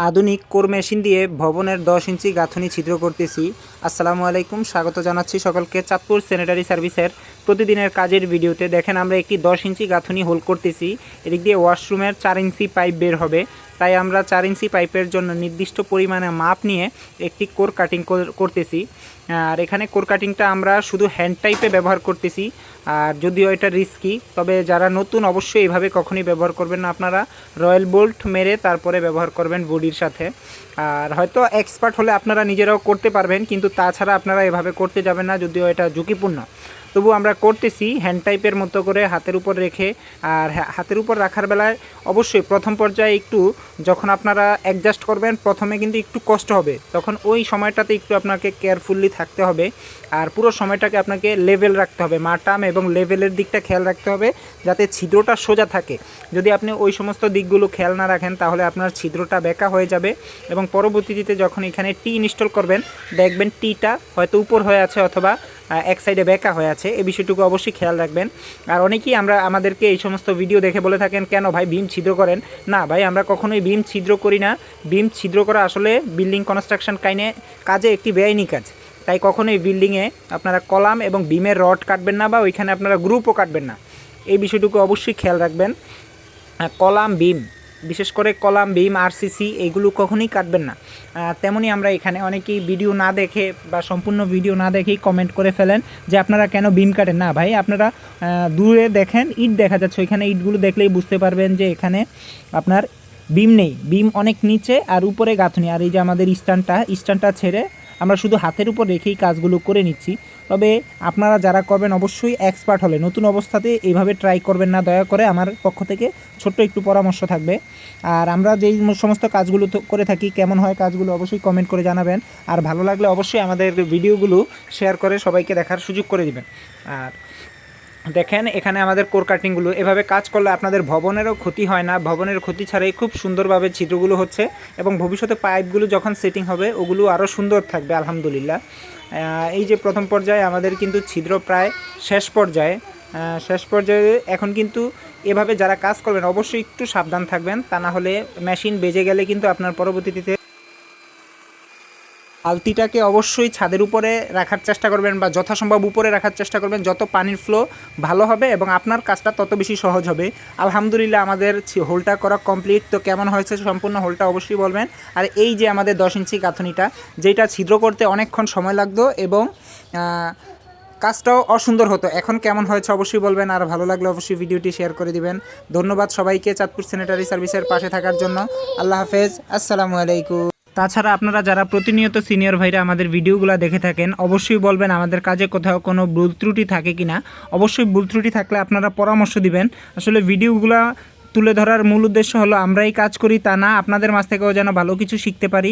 আধুনিক core machine দিয়ে ভবনের 10 ইঞ্চি গাঁথুনি ছিদ্র করতেছি। আসসালামু আলাইকুম, স্বাগত জানাচ্ছি সকলকে চাঁদপুর স্যানিটারি সার্ভিসের প্রতিদিনের কাজের ভিডিওতে। দেখেন আমরা একটি 10 ইঞ্চি গাঁথুনি হোল করতেছি। এদিক দিয়ে ওয়াশরুমের 4 ইঞ্চি পাইপ বের হবে, তাই আমরা 4 ইঞ্চি পাইপের জন্য নির্দিষ্ট পরিমাণে মাপ নিয়ে একটি কোর কাটিং করতেছি। আর এখানে কোর কাটিংটা আমরা শুধু হ্যান্ড টাইপে ব্যবহার করতেছি। আর যদিও এটা রিস্কি, তবে যারা নতুন অবশ্যই এভাবে কখনই ব্যবহার করবেন না। আপনারা রয়্যাল বোল্ট মেরে তারপরে ব্যবহার করবেন বডির সাথে। আর হয়তো এক্সপার্ট হলে আপনারা নিজেরাও করতে পারবেন, কিন্তু তাছাড়া আপনারা এভাবে করতে যাবেন না, যদিও এটা ঝুঁকিপূর্ণ। তবু আমরা করতেছি হ্যান্ড টাইপের মতো করে হাতের উপর রেখে। আর হাতের উপর রাখার বেলায় অবশ্যই প্রথম পর্যায়ে একটু যখন আপনারা অ্যাডজাস্ট করবেন প্রথমে কিন্তু একটু কষ্ট হবে, তখন ওই সময়টাতে একটু আপনাকে কেয়ারফুলি থাকতে হবে। আর পুরো সময়টাকে আপনাকে লেভেল রাখতে হবে, মাটাম এবং লেভেলের দিকটা খেয়াল রাখতে হবে যাতে ছিদ্রটা সোজা থাকে। যদি আপনি ওই সমস্ত দিকগুলো খেয়াল না রাখেন তাহলে আপনার ছিদ্রটা বেঁকা হয়ে যাবে, এবং পরবর্তীতে যখন এখানে টি ইনস্টল করবেন দেখবেন টিটা হয়তো উপর হয়ে আছে অথবা এক সাইডে বেঁকা হয়ে আছে। এই বিষয়টুকু অবশ্যই খেয়াল রাখবেন। আর অনেকেই আমাদেরকে এই সমস্ত ভিডিও দেখে বলে থাকেন, কেন ভাই বিম ছিদ্র করেন না? ভাই আমরা কখনোই বিম ছিদ্র করি না। বিম ছিদ্র করা আসলে বিল্ডিং কনস্ট্রাকশন কাজে একটি বেআইনি কাজ। তাই কখনোই বিল্ডিংয়ে আপনারা কলাম এবং বিমের রড কাটবেন না, বা ওইখানে আপনারা গ্রুপও কাটবেন না। এই বিষয়টুকু অবশ্যই খেয়াল রাখবেন। কলাম বিম, বিশেষ করে কলাম বিম আরসিসি এইগুলো কখনোই কাটবেন না। তেমনি আমরা এখানে অনেকেই ভিডিও না দেখে বা সম্পূর্ণ ভিডিও না দেখেই কমেন্ট করে ফেলেন যে আপনারা কেন বিম কাটেন না। ভাই আপনারা দূরে দেখেন, ইট দেখা যাচ্ছে, ওইখানে ইটগুলো দেখলেই বুঝতে পারবেন যে এখানে আপনার বিম নেই। বিম অনেক নিচে আর উপরে গাঁথুনি। আর এই যে আমাদের স্ট্যান্ডটা ছেড়ে আমরা শুধু হাতের উপর রেখেই কাজগুলো করে নিচ্ছি। তবে আপনারা যারা করবেন অবশ্যই এক্সপার্ট হলে নতুন অবস্থাতে এইভাবে ট্রাই করবেন না, দয়া করে। আমার পক্ষ থেকে ছোট্ট একটু পরামর্শ থাকবে। আর আমরা যেই সমস্ত কাজগুলো করে থাকি, কেমন হয় কাজগুলো অবশ্যই কমেন্ট করে জানাবেন। আর ভালো লাগলে অবশ্যই আমাদের ভিডিওগুলো শেয়ার করে সবাইকে দেখার সুযোগ করে দিবেন। আর দেখেন এখানে আমাদের কোর কাটিংগুলো এভাবে কাজ করলে আপনাদের ভবনেরও ক্ষতি হয় না, ভবনের ক্ষতি ছাড়াই খুব সুন্দরভাবে ছিদ্রগুলো হচ্ছে, এবং ভবিষ্যতে পাইপগুলো যখন সেটিং হবে ওগুলো আরও সুন্দর থাকবে আলহামদুলিল্লাহ। এই যে প্রথম পর্যায়ে আমাদের কিন্তু ছিদ্র প্রায় শেষ পর্যায়ে এখন কিন্তু এভাবে যারা কাজ করবেন অবশ্যই একটু সাবধান থাকবেন, তা না হলে মেশিন বেজে গেলে কিন্তু আপনার পরবর্তীতে বালতিটাকে অবশ্যই ছাদের উপরে রাখার চেষ্টা করবেন, বা যথাসম্ভব উপরে রাখার চেষ্টা করবেন। যত পানির ফ্লো ভালো হবে এবং আপনার কাজটা তত বেশি সহজ হবে। আলহামদুলিল্লাহ আমাদের হোলটা করা কমপ্লিট। তো কেমন হয়েছে সম্পূর্ণ হোলটা অবশ্যই বলবেন। আর এই যে আমাদের 10 ইঞ্চি গাঁথুনিটা, যেটা ছিদ্র করতে অনেকক্ষণ সময় লাগতো এবং কাজটাও অসুন্দর হতো, এখন কেমন হয়েছে অবশ্যই বলবেন। আর ভালো লাগলে অবশ্যই ভিডিওটি শেয়ার করে দিবেন। ধন্যবাদ সবাইকে চাঁদপুর স্যানিটারি সার্ভিসের পাশে থাকার জন্য। আল্লাহ হাফেজ, আসসালামু আলাইকুম। তাছাড়া আপনারা যারা প্রতিনিয়ত সিনিয়র ভাইরা আমাদের ভিডিওগুলো দেখে থাকেন অবশ্যই বলবেন আমাদের কাজে কোথাও কোনো ভুল ত্রুটি থাকে কিনা। অবশ্যই ভুল ত্রুটি থাকলে আপনারা পরামর্শ দিবেন। আসলে ভিডিওগুলো তুলে ধরার মূল উদ্দেশ্য হলো আমরাই কাজ করি তা না, আপনাদের মাঝ থেকেও যেন ভালো কিছু শিখতে পারি।